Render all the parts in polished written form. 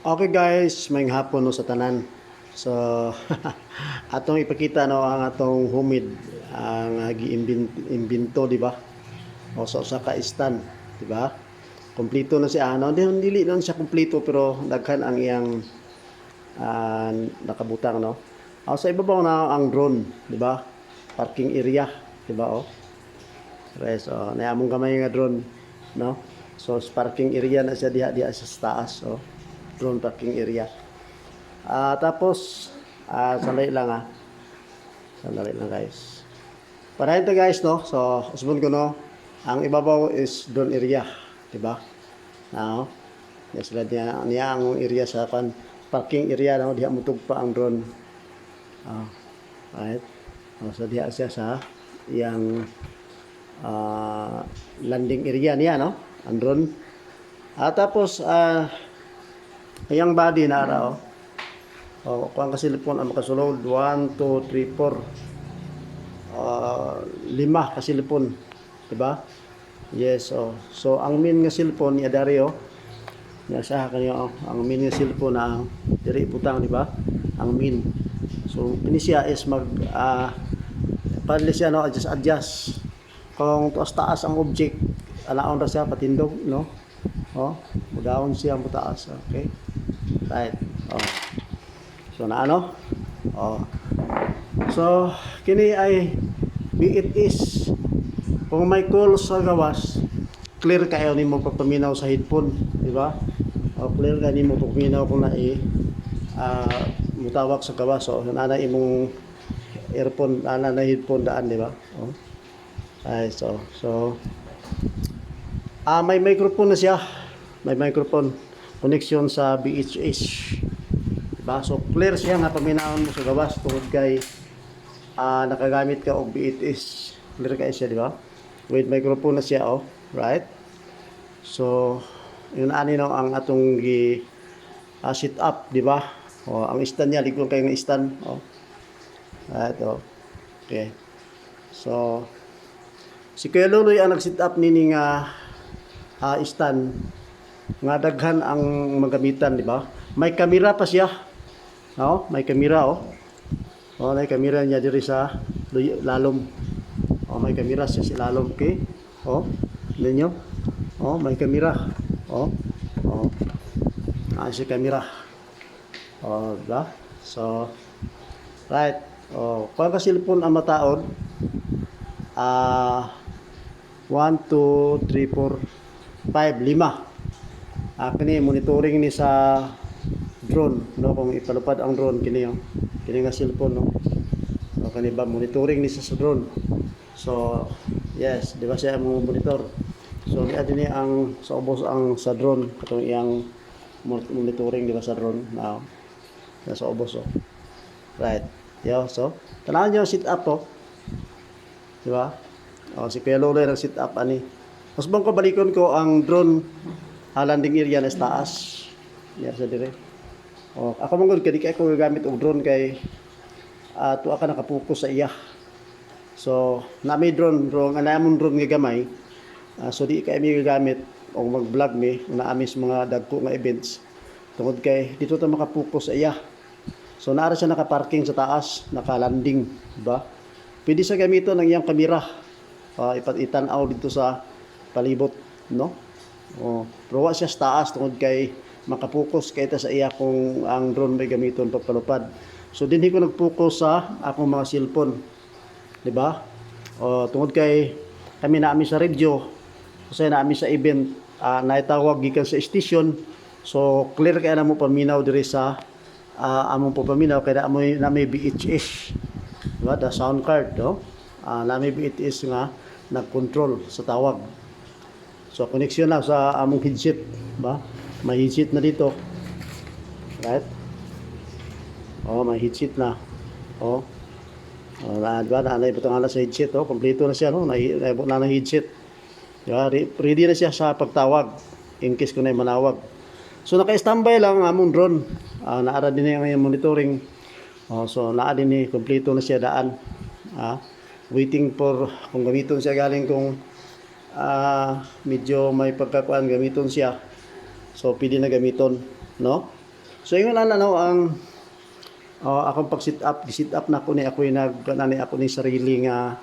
Okay guys, may hapon no sa tanan. So atong ipakita no ang atong humid ang giimbento, di ba? O sa usa ka stand, di ba? Kompleto na siya ano, dili lang siya kompleto pero daghan ang iyang ah, nakabutang no. Sa ibabaw na ang drone, di ba? Parking area, di ba oh? Res, naamong gamay nga drone, no? So parking area na siya diha sa taas, oh. Drone parking area. Tapos, sandali lang Sandali lang guys. Para ito guys, no? So, usbon ko, no? Ang ibabaw is drone area. Diba? Now, yes, niya ang area sa parking area, no? Diha mutug pa ang drone. Right? So, diha siya sa iyang landing area niya, no? Ang drone. Tapos, iyang body na araw. Kuang ka cellphone ang makasulod 1, 2, 3, 4 5 ka cellphone, diba? Yes. So ang main nga cellphone niya dari nasa kanyo ang main nga cellphone na diri butang, diba? Ang main. So kini siya is mag padli siya no, adjust kung taas ang object alaon ra siya patindog, no? Mudaon siya mo taas. Okay, right. So naano? So kini ay it is kung may call sa gawas, clear kayo nimo pagpaminaw sa headphone, di ba? Clear ka nimo pagpaminaw kung na mutawag sa gawas. So nana imong earphone, na headphone daan, di ba? Ay, so may microphone na siya. May microphone connection sa BHS. Diba? So clear siya nga paminahon mo sa gawas tungod kay nakagamit ka og BHS. Clear kay siya, di ba? With microphone na siya, right? So yun ani no ang atong sit up, di ba? Ang stand niya ligong kay nga stand, right, okay. So si Kuya Luloy ang nag-sit up nini nga stand nga daghan ang magamitan, di ba? May kamera pa siya. May kamera, may kamera niya diri sa lalom. May kamera siya sa lalom, okay? Ninyo? May kamera. Si kamera. Diba? So right. Kung ka cellphone ang mataod, 1, 2, 3, 4, 5, 5. Kini monitoring ni sa drone, no? Kung ipalupad ang drone kini nga cellphone, no? So kani ba monitoring ni sa drone. So yes, di ba siya mo monitor. So niya ang sa ubos ang sa drone katong iyang monitoring, di ba, sa drone now. Sa ubos, right. So tanaw niyo sit up, di ba? Si Kuya Lolo ang sit up ani. Mas bang ko balikon ko ang drone landing area na taas. Yan sa dire. Ako mong kadi kay ko gagamit og drone kay tuwa ka nakapokus sa iya. So na may drone nga namon drone nga gamay. So di kay mi gagamit og mag-vlog mi na amis mga dagko nga events. Tungod kay dito ta makapokus sa iya. So naara siya naka-parking sa taas, naka-landing, di ba? Pwede sa gamiton ng iyang kamera. Itan-aw dito sa palibot, no? Pero wa siya sa taas tungod kay makapokus kay ta sa iya kung ang drone may gamiton pagpalupad. So dinhi ko nag-focus sa akong mga cellphone, di ba? Tungod kay kami naami sa radio, kasi naami sa event, naitawag gikan sa station. So clear kay na mo paminaw diri sa among paminaw kay na may BHS, di ba? The sound card, no? Na may BHS nga nag-control sa tawag. So connection na sa among headset, ba? May headset na dito. Right? May headset na. Diba? Naibutang na sa headset, kompleto na siya, no? Naibot na ng headset. Diba? Ready na siya sa pagtawag in case kung na manawag. So naka-standby lang ang among drone. Naara din yung monitoring. So naa din ni kompleto na siya daan. Waiting for kung gamiton siya galing kung medyo may pagkakuan gamiton siya. So pwede na gamiton, no? So ingon ana no ang akong pag sit up na ko ni ako nagkanani ako ni sarili nga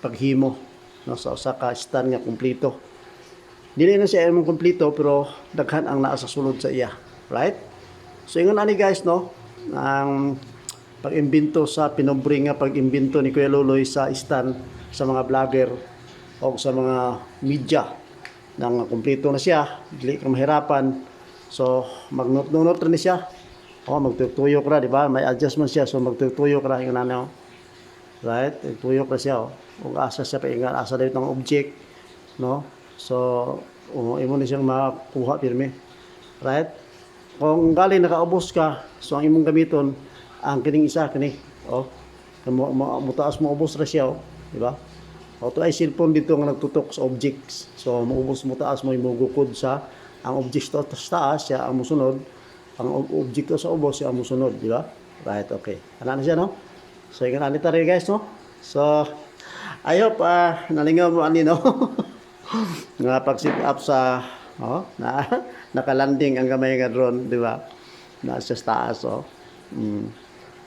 paghimo no sa usa ka stand nga kumpleto. Dili na siya imong kumpleto pero daghan ang naa sa sulod sa iya, right? So ingon ani guys no, ang pag-imbento sa pinobre nga pag-imbento ni Kuya Luloy sa stand sa mga vlogger o sa mga media nang kumpleto na siya, dili ka mahirapan. So magnunot rin siya. Magtutuyok ra, di ba? May adjustment siya, so magtutuyok ra yung nanaw. Right? Tuyok ra siya, Kung asa siya paingan, asa dito ng object, no? So, imo ni siyang makuha pirmi. Right? Kung galing nakaubos ka, so ang imong gamiton, ang kining isa kini, mutaas mo ubos ra siya, di ba? To ay cellphone dito nga nagtutok sa objects. So, maubos mo taas mo imugukod sa ang object to taas siya ang musunod. Ang object sa ubos siya ang musunod, di ba? Right, okay. Ano na siya, no? So, yung anita rin guys, no? So, I hope nalingaw mo ani, no? Nga pag-sit up sa, nakalanding ang gamay nga drone, di ba? Nasa taas,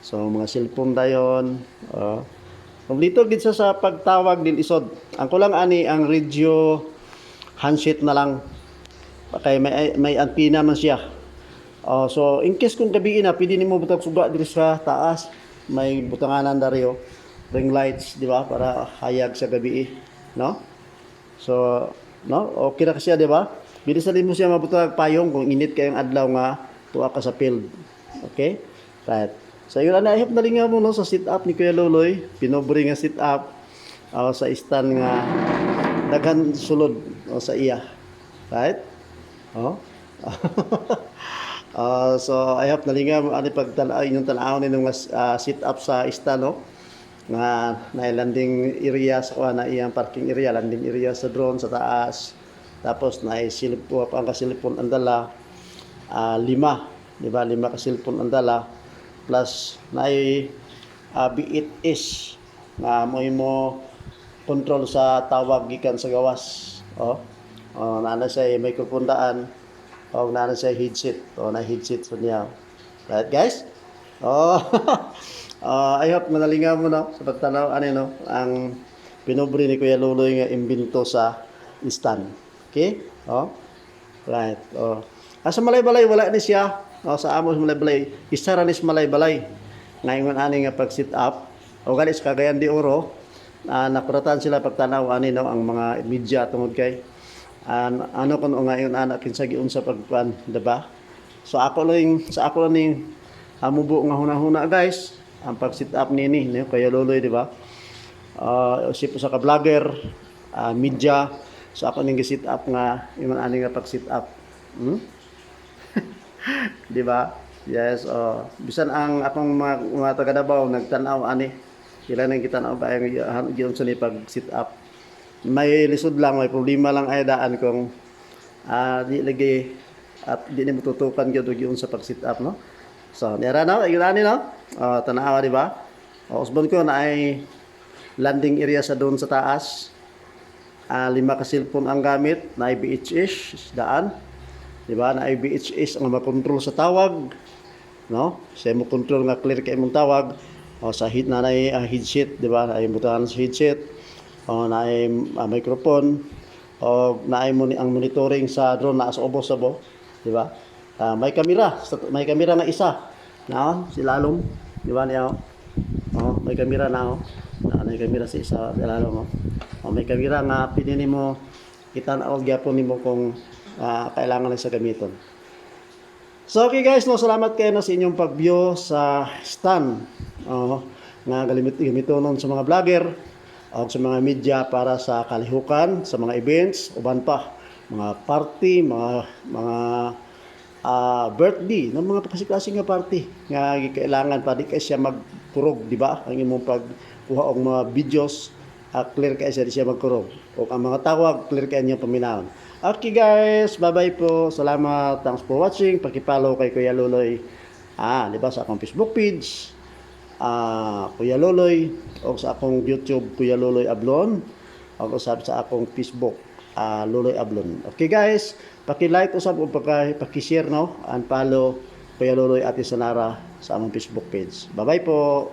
So, mga cellphone dayon, Kumplito gid sa pagtawag din isod. Ang kulang ani ang radio handset na lang. Kay may antenna man siya. So in case kung gabi na pwede nimo butang suga diri sa taas, may butanganan dari ring lights, di ba? Para hayag sa gabi, no? So, no? Okay ra siya, di ba? Bilis mo siya mabutang payong kung init kayong adlaw nga tuwa ka sa field. Okay? Right. So yun na ihap nalinga mo no sa sit up ni Kuya Luloy, pinobre nga sit up sa stand nga daghan sulod sa iya. Right? So I hope nalinga mo ani pagtanaw inyong tanaw ni sit up sa stand no nga na landing area sa na iyang parking area, landing area sa drone sa taas. Tapos na silip ang kasilipon ang dala 5, di ba? 5 ka cellphone ang dala. Plus na B8S na mo control sa tawag gikan sa gawas. Nana siya may kupundaan nana siya headset na headset sa niya. Right guys? I hope manalingaw mo no sa pagtanaw no ang pinobre ni Kuya Luloy nga imbento sa stand. Okay? Right. Asa malay-balay wala ni siya. Sa amos malay-balay, isa ra nis malay-balay. Ngayon ani nga pag sit up, gali sa Cagayan de Oro, nakuratan sila pagtanaw ani no ang mga media tungod kay ano kun ngayon anak kinsa giun sa pagkuan, diba? So ako lang ning amubo nga hunahuna guys, ang pag sit up nini no Kuya Luloy, diba? Usip sa ka vlogger, media, so ako ning gi-sit up nga imong ani nga pag sit up. Di ba? Yes, bisan ang akong mga taga Davao nagtanaw ani. Sila nang kitanaw ba ang giyon sa ni pag sit up. May lisod lang, may problema lang ay daan kung di lagi at di ni matutukan gyud giyon sa pag sit up, no? So, nira na igani no? Tanawa di ba? Usbon ko na ay landing area sa doon sa taas. 5 ka cellphone ang gamit, na VHS daan. Di ba? Na VHS ang makontrol sa tawag, no? Sa mo control nga clear kay imong tawag. Sa hit na headset, di ba? Ay butahan sa headset. Na microphone. Na mo ang monitoring sa drone na sa ubos sabo, di ba? May kamera nga isa. Na si Lalom, di ba niya? May kamera na may kamera sa isa si Lalom. May kamera nga pinili mo itan-aw gyapon nimo kung kailangan lang sa gamiton. So okay guys, salamat kayo sa inyong pag-view sa stand nga gamiton sa mga vlogger o sa mga media para sa kalihukan, sa mga events, uban pa, mga party, mga birthday, mga kasi nga party nga kailangan pa di kay siya magkurog, di ba? Ang imong pagkuha og mga videos clear kay siya magkurog. O ang mga tawag clear kay niya paminawon. Okay guys, bye-bye po. Salamat. Thanks for watching. Paki-follow kay Kuya Luloy. Di ba sa akong Facebook page, Kuya Luloy, o sa akong YouTube Kuya Luloy Ablon, o sa akong Facebook Luloy Ablon. Okay guys, paki-like usab ug paki-share no and follow Kuya Luloy Ate Sonara sa among Facebook page. Bye-bye po.